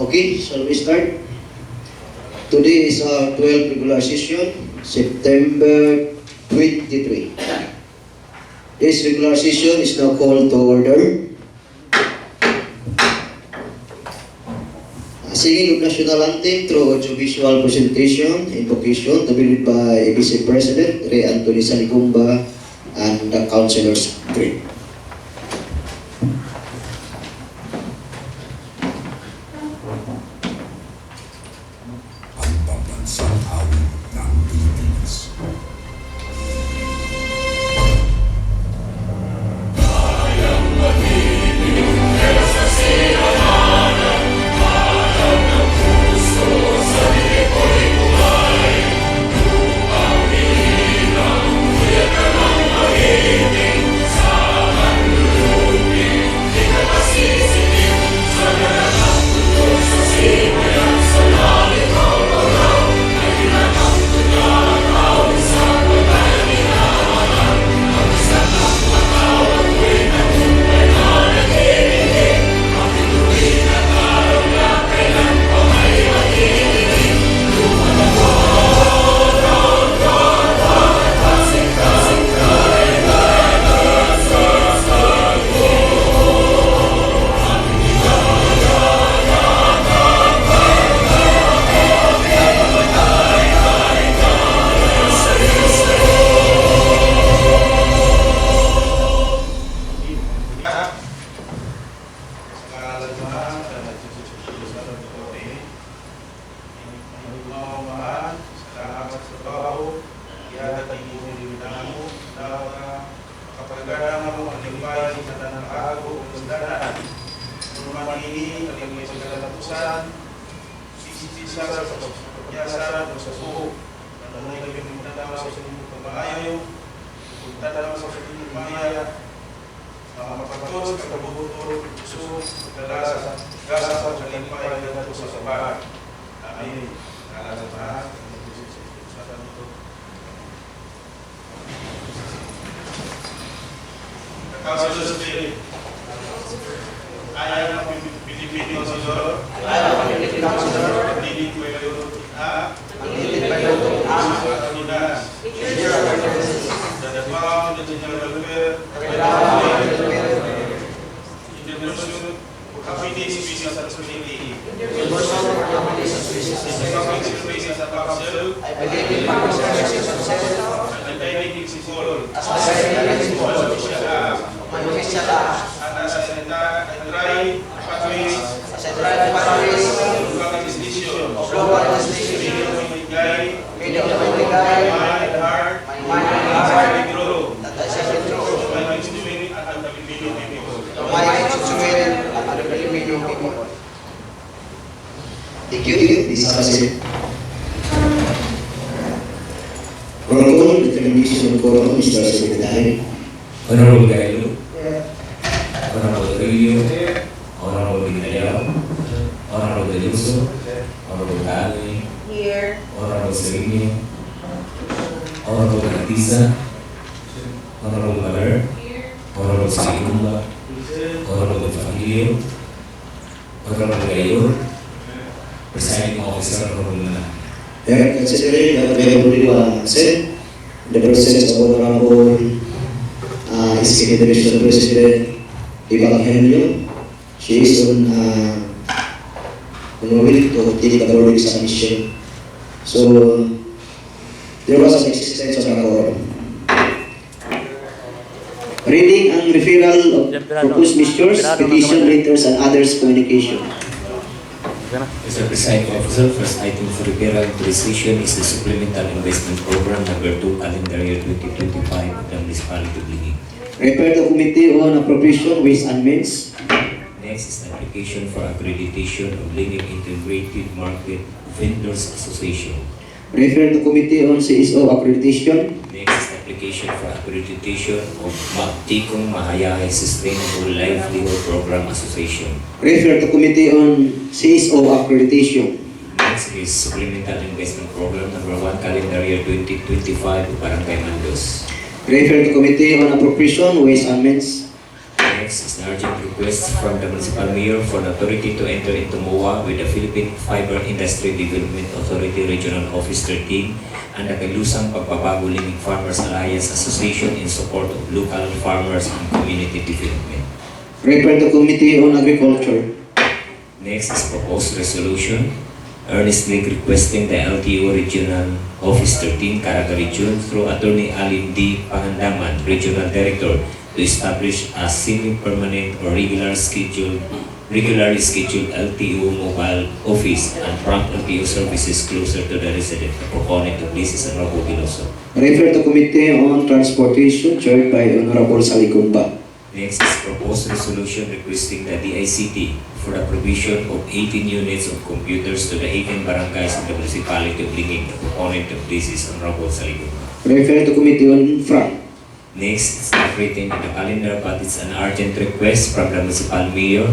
Okay, shall we start? Today is our 12th regular session, September 23. This regular session is now called to order. Singing of National Anthem through audiovisual presentation, invocation to be led by ABC President Ray Anthony Salicumba and the Councilors Grade. Ang pambansang awit ng Pilipinas. Thank you. This is Roll call, determination of quorum, Mr. Secretary. Honorable Gailo, Honorable Rillo, Honorable Ginayao, Honorable Deluso, Honorable Kali, Here. Honorable Serino, Honorable Gatisa, Honorable Maler, Honorable Salicumba, Honorable Fangilio, Honorable Gayor, Presiding Officer, Honorable Nana. Considering that we have already said the presence of Honorable Executive Division President Evangelio, she is on way to take the board examination. So there was an existence of a quorum. Reading and referral of proposed measures, petition, letters, and others communication. Mr. Presiding Officer, first item for referral to decision is the Supplemental Investment Program number 2, calendar year 2025 of the Municipality of Lingig. Refer to Committee on Appropriation, Ways and Means. Next is the application for accreditation of Lingig Integrated Market Vendors Association. Refer to Committee on CSO Accreditation. Next is the application for accreditation of Tikong Mahayahay Sustainable Livelihood Program Association. Refer to Committee on CSO Accreditation. Next is Supplemental Investment Program number 1, calendar year 2025 of Barangay Mandos. Refer to Committee on Appropriation, Ways and Means. Next Next is the urgent request from the Municipal Mayor for the authority to enter into MOA with the Philippine Fiber Industry Development Authority Regional Office 13 and the Pelusang Pagbabago Living Farmers Alliance Association in support of local farmers and community development. Refer to Committee on Agriculture. Next is proposed resolution earnestly requesting the LTO Regional Office 13 Caraga Region through Attorney Alin D. Pangandaman, Regional Director, to establish a semi-permanent or regularly scheduled LTO mobile office and prompt LTO services closer to the resident. The proponent of this is Honorable Biloso. Refer to Committee on Transportation, chaired by Honorable Salicumba. Next is proposed resolution requesting the DICT for the provision of 18 units of computers to the 18 barangays in the municipality of Lingig. The proponent of this is Honorable Salicumba. Refer to Committee on Front. Next, it's not written in the calendar, but it's an urgent request from the Municipal Mayor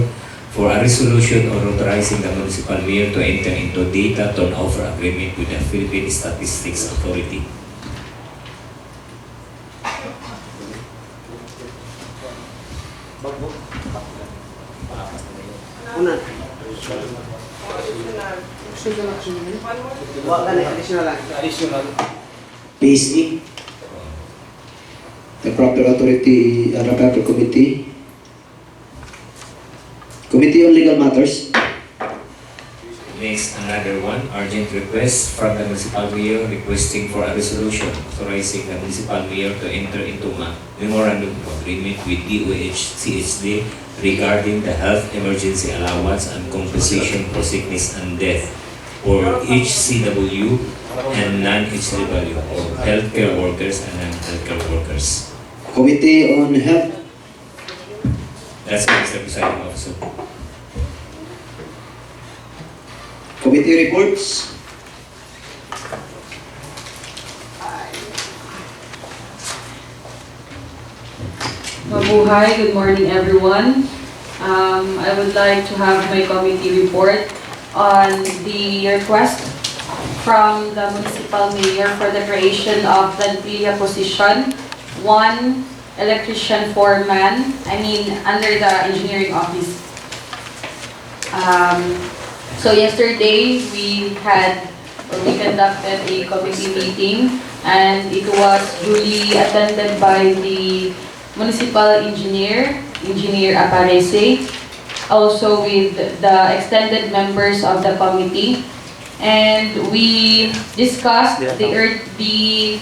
for a resolution authorizing the Municipal Mayor to enter into data turnover agreement with the Philippine Statistics Authority. PSE. The proper authority, the proper committee. Committee on Legal Matters. Next, another one, urgent request from the Municipal Mayor requesting for a resolution authorizing the Municipal Mayor to enter into a memorandum of agreement with DOH-CHD regarding the health emergency allowance and compensation for sickness and death for HCW and non-HCW, or healthcare workers and non-healthcare workers. Committee on Health. That's it, Mr. Presiding Officer. Committee reports. Mabuhay, good morning everyone. I would like to have my committee report on the request from the Municipal Mayor for the creation of plantilla position, 1 electrician foreman, under the engineering office. So yesterday we conducted a committee meeting and it was duly attended by the municipal engineer, Engineer Aparece, also with the extended members of the committee, and we discussed the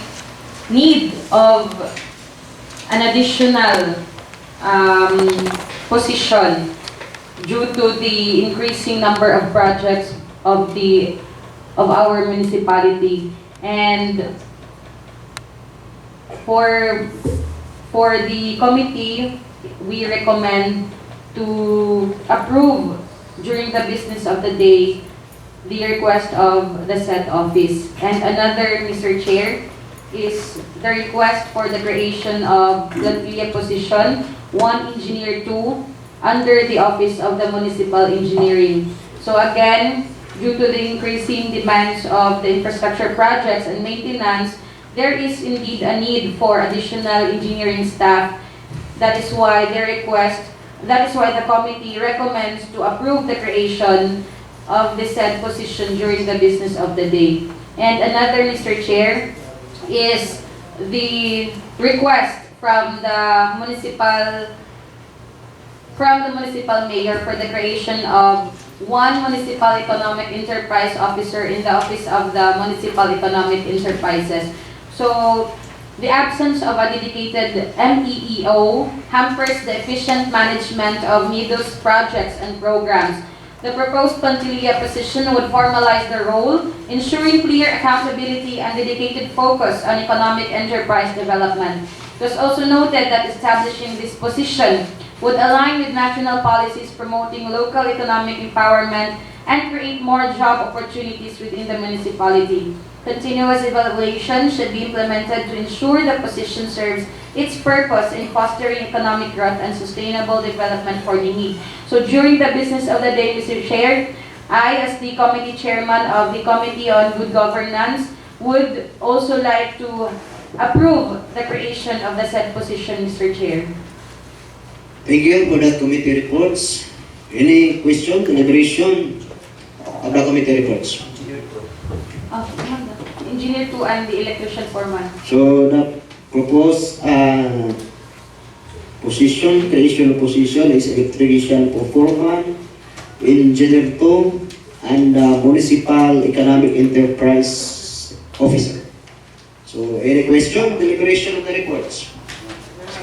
need of an additional position due to the increasing number of projects of our municipality, and for the committee, we recommend to approve during the business of the day the request of the said office. And another, Mr. Chair, is the request for the creation of the position 1 Engineer 2 under the Office of the Municipal Engineering. So again, due to the increasing demands of the infrastructure projects and maintenance, there is indeed a need for additional engineering staff. That is why the committee recommends to approve the creation of the said position during the business of the day. And another, Mr. Chair, is the request from the municipal mayor for the creation of 1 municipal economic enterprise officer in the Office of the Municipal Economic Enterprises. So, the absence of a dedicated MEEO hampers the efficient management of MIDO's projects and programs. The proposed plantilla position would formalize the role, ensuring clear accountability and dedicated focus on economic enterprise development. It was also noted that establishing this position would align with national policies promoting local economic empowerment and create more job opportunities within the municipality. Continuous evaluation should be implemented to ensure the position serves its purpose in fostering economic growth and sustainable development for the need. So during the business of the day, Mr. Chair, I, as the committee chairman of the Committee on Good Governance, would also like to approve the creation of the said position, Mr. Chair. Thank you for that committee reports. Any question, deliberation of the committee reports? Engineer 2 and the electrician foreman. So the proposed position, creation of position is electrician foreman, engineer 2, and municipal economic enterprise officer. So any question, deliberation of the reports?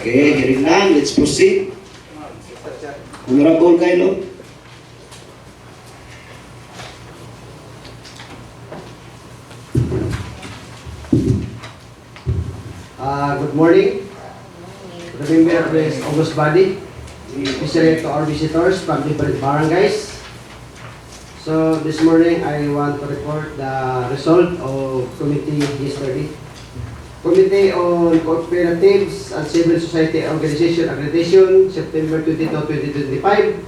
Okay, hearing none, let's proceed. Honorable Kailo. Good morning. The member of this August body, especially to our visitors from different barangays. So this morning I want to report the result of committee yesterday. Committee on Cooperatives and Civil Society Organization Accreditation, September 22, 2025.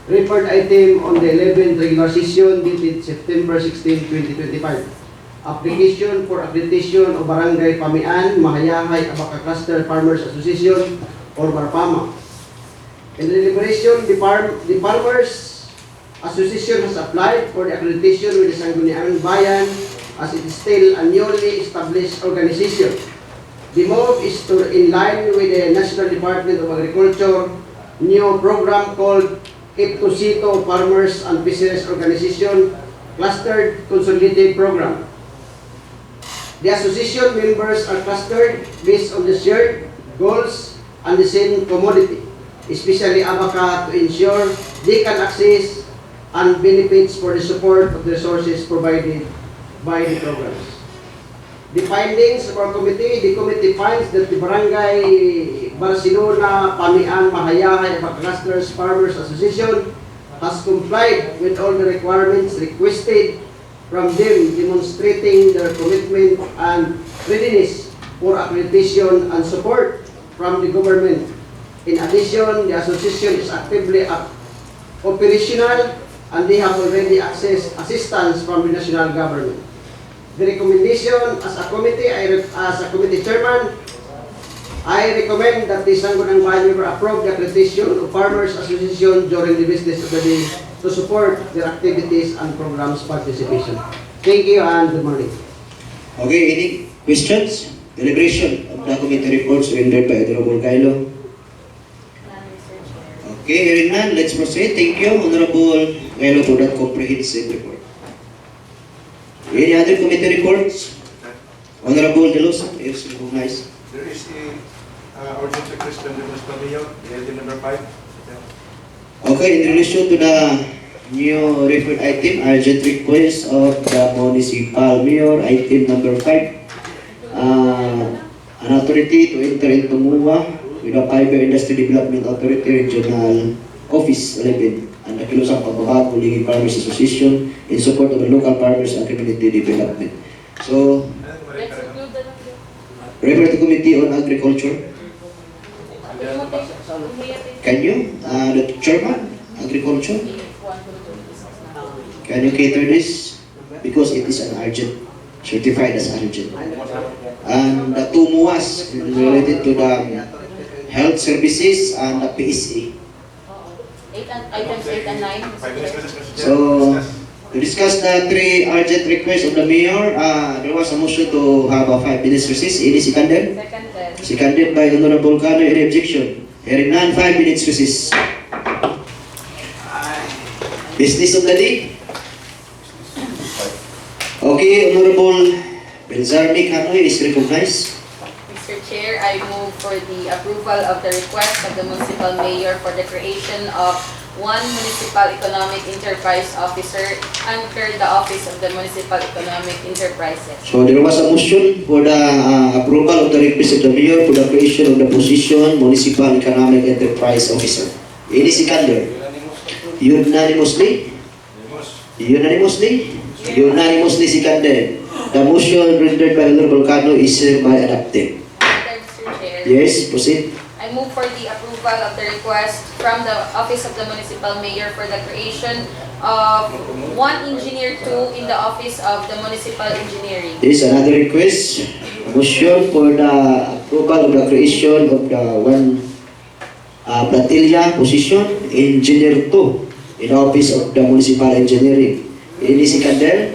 Report item on the 11th regular session dated September 16, 2025. Application for accreditation of Barangay Pamian, Mahayahay, Abaca Cluster Farmers Association or Barpama. In the deliberation, the Farmers Association has applied for the accreditation with the Sangguniang Bayan as it is still a newly established organization. The move is to in line with the National Department of Agriculture new program called Iptosito Farmers and Fisheries Organization Clustered Consolidated Program. The association members are clustered based on the shared goals and the same commodity, especially abaca, to ensure they can access and benefits for the support of the resources provided by the programs. The findings of our committee, the committee finds that the Barangay Barcelona, Pamian, Mahayahay, Abaca Clusters Farmers Association has complied with all the requirements requested from them, demonstrating their commitment and readiness for accreditation and support from the government. In addition, the association is actively operational and they have already accessed assistance from the national government. The recommendation as a committee, as a committee chairman, I recommend that the Sangguniang Bayan member approve the accreditation of Farmers Association during the business of the day to support their activities and programs participation. Thank you and good morning. Okay, any questions? Deliberation of the committee reports rendered by Honorable Kailo. Okay, hearing none, let's proceed. Thank you, Honorable Kailo, for that comprehensive report. Any other committee reports? Honorable De Los, is recognized. There is a urgent request from the Municipal Mayor, item number 5. Okay, in relation to the new referred item, urgent request of the Municipal Mayor, item number 5. An authority to enter into MUA with the Fiber Industry Development Authority Regional Office 11 and the Kilusang Pagbabago League Farmers Association in support of the local farmers and community development. So, refer to Committee on Agriculture. Can you, the chairman, agriculture, can you cater this? Because it is an urgent, certified as urgent. And the two MUAs related to the health services and the PSA. Items 8 and 9. So, to discuss the three urgent requests of the mayor, there was a motion to have a 5 minutes recess. Any seconded? Seconded. Seconded by Honorable Cano. Any objection? Hearing none, 5 minutes recess. Business of the day. Okay, Honorable Benzarmi Cano is recognized. Mr. Chair, I move for the approval of the request of the Municipal Mayor for the creation of one Municipal Economic Enterprise Officer under the Office of the Municipal Economic Enterprises. So there was a motion for the approval of the request of the mayor for the creation of the position Municipal Economic Enterprise Officer. Any seconder? Unanimously? Unanimously? Unanimously seconded. The motion rendered by Honorable Cano is hereby adopted. Mr. Chair, Yes, proceed. I move for the approval of the request from the Office of the Municipal Mayor for the creation of one Engineer 2 in the Office of the Municipal Engineering. There is another request. Motion for the approval of the creation of the one Plantilla position, Engineer 2 in Office of the Municipal Engineering. Any seconder?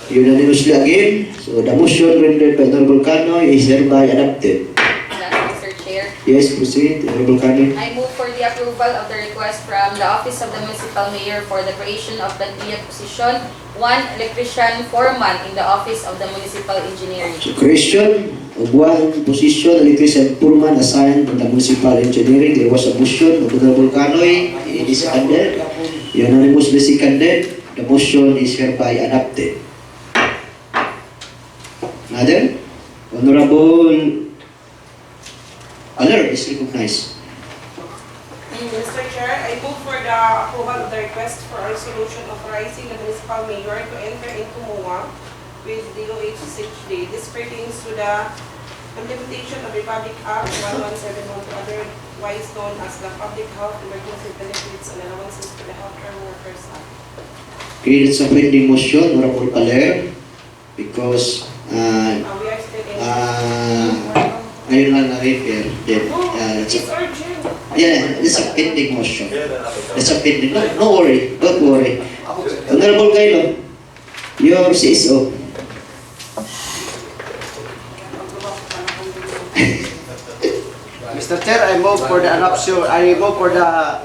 Unanimously again. So the motion rendered by Honorable Canoy is hereby adopted. That's Mr. Chair. Yes, proceed, Honorable Canoy. I move for the approval of the request from the Office of the Municipal Mayor for the creation of plantilla position 1 electrician foreman in the Office of the Municipal Engineering. So creation of one position, electrician foreman assigned to the Municipal Engineering. There was a motion of Honorable Canoy. It is seconded. Unanimously seconded. The motion is hereby adopted. Another? Honorable Alert is recognized. Mr. Chair, I move for the approval of the request for a resolution authorizing the municipal mayor to enter into MOA with DOH-CHD. This pertains to the implementation of Republic Act 1171, otherwise known as the Public Health Emergency Benefits and Allowances to the Healthcare Workers Act. Okay, it's a pending motion, Honorable Paler, because We are still in. ngayon lang na-repair. Then, No, it's it's a, urgent. yeah, it's a pending motion. It's a pending. No worry, don't worry. Honorable Kailo, your CSO. Mr. Chair, I move for the adoption, I move for the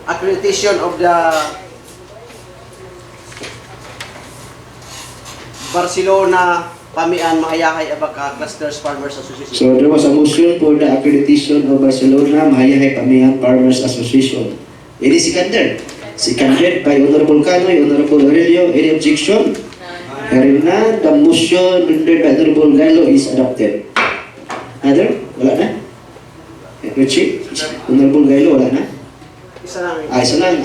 accreditation of the Barcelona Pamian Mahayahay Abaca Clusters Farmers Association. So there was a motion for the accreditation of Barcelona Mahayahay Pamihan Farmers Association. It is seconded. Seconded by Honorable Canoy, Honorable Aurelio. Any objection? Hearing none, the motion rendered by Honorable Galo is adopted. Other? Wala na? Richie? Honorable Galo, wala na? Isa lang. Isa lang.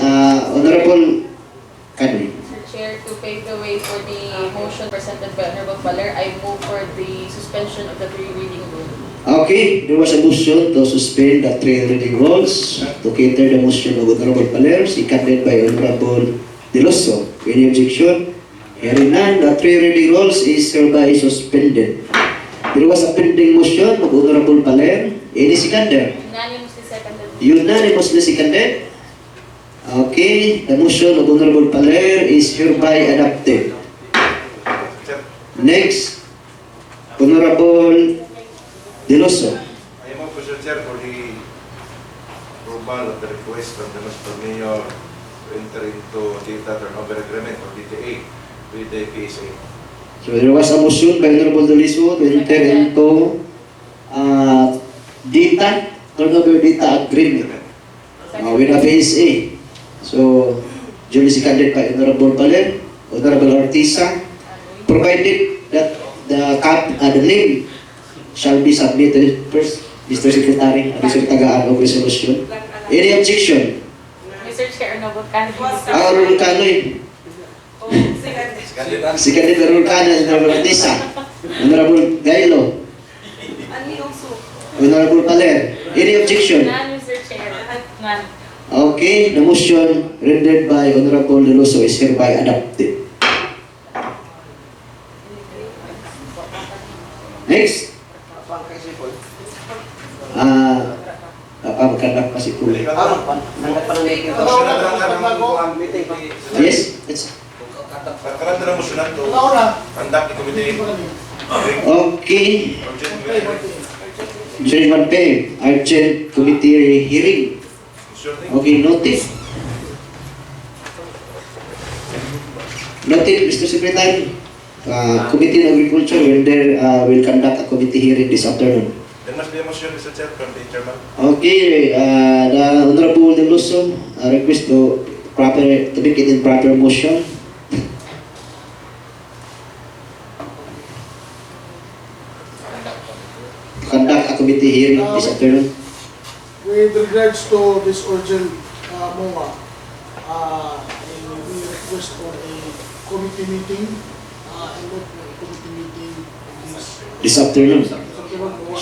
Honorable Canoy. Mr. Chair, to pave the way for the motion presented by Honorable Baler, I move for the suspension of the 3 reading rule. Okay, there was a motion to suspend the 3 reading rules to cater the motion of Honorable Paler, seconded by Honorable De Loso. Any objection? Hearing none, the 3 reading rules is hereby suspended. There was a pending motion of Honorable Paler. Any seconder? Unanimously seconded. Unanimously seconded. Okay, the motion of Honorable Paler is hereby adopted. Chair, Next, Honorable De Loso. I move, Mr. Chair, for the approval of the request from the municipal mayor to enter into data turnover agreement or DTA with the PSA. So there was a motion by Honorable Doliso to enter into data, turnover data agreement with the PSA. So, duly seconded by Honorable Paler, Honorable Artisa, provided that the name shall be submitted first, Mr. Secretary, Mr. Tagaan of Resolution. Any objection? Mr. Chair, Honorable Canoy. Honorable Canoy, Oh, second. seconded by Honorable Canoy, Honorable Artisa, Honorable Gailo, And me also. Honorable Paler. Any objection? None, Mr. Chair. None. Okay, the motion rendered by Honorable De Loso is hereby adopted. Next, magkandak pa si Kuya. Nanggap pa ng meeting. Yes, it's Karanda na motion na ito. Conduct the committee. okay. Urgent meeting. Sure, one pay. Urgent committee hearing. Sure thing. Okay, noted. Noted, Mr. Secretary. Committee on Agriculture will conduct a committee hearing this afternoon. There must be a motion, Mr. Chair, from the chairman. Okay, the Honorable De Loso request to make it in proper motion. Conduct a committee hearing this afternoon. With regards to this urgent MOA, we request for a committee meeting, and not a committee meeting This afternoon.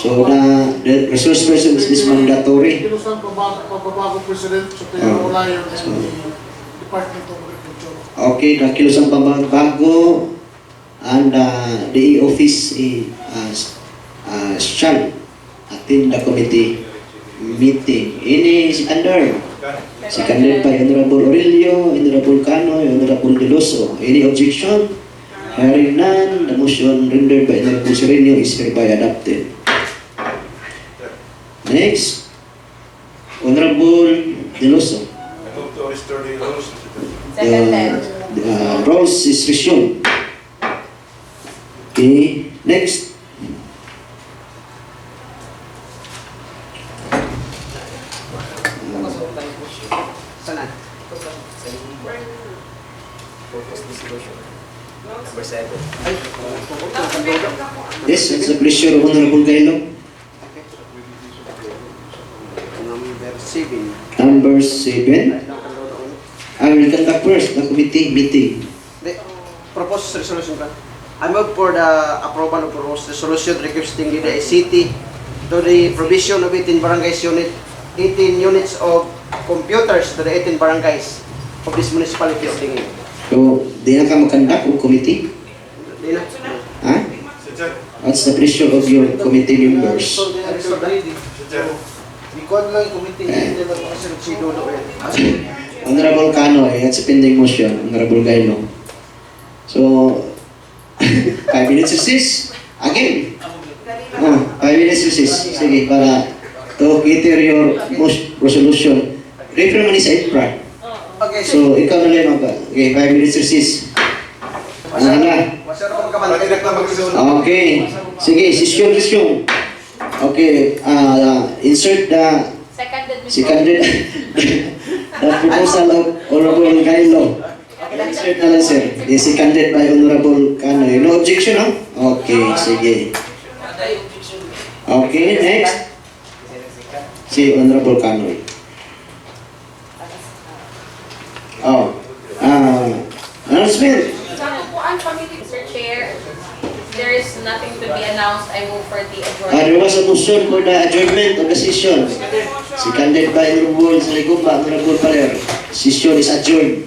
So the resource person is mandatory. Kilusan Pabago President, Superior Olayon, and the Department of Agriculture. Okay, the Kilusang Bago and the office shall attend the committee meeting. Ini seconded. Seconded by Honorable Aurelio, Honorable Cano, Honorable Deloso. Any objection? Hearing none, the motion rendered by Honorable Sereno is hereby adopted. Next, Honorable Deloso. I move to restore the rules, Mr. Chair. Seconded. The rules is resumed. Okay, next. Sana? Number 7. Yes, it's the pleasure of Honorable Gailo. Number 7. Number 7. I will conduct first the committee meeting. Proposed resolution ka. I move for the approval of proposed resolution requesting the city to the provision of 18 barangays unit, 18 units of computers to the 18 barangays of this municipality of Tingin. So, di na ka mag-conduct o committee? Di na. Ha? Mr. Chair. What's the pleasure of your committee members? Mr. Chair. Ikaw lang yung committee, hindi na kasi si Dodo eh. Honorable Cano, that's a pending motion. Honorable Gailo. So, 5 minutes recess. Again. 5 minutes recess. Sige, para to cater your resolution. Refer naman sa IPRA. Okay, So, ikaw na lang mag... Okay, 5 minutes recess. Ano na? Wasa na magkaman. Okay. Sige, session. Okay, insert the Seconded. Mr. seconded the proposal of Honorable Gailo. Insert na lang, sir. The seconded by Honorable Cano. No objection, no? Okay, sige. Okay, next. Si Honorable Cano. Oh, announcement. Sa Tupuan Committee, Mr. Chair, there is nothing to be announced. I move for the adjournment. There was a motion for the adjournment of the session. Seconded by Honorable Saligumba, Honorable Paler. Session is adjourned.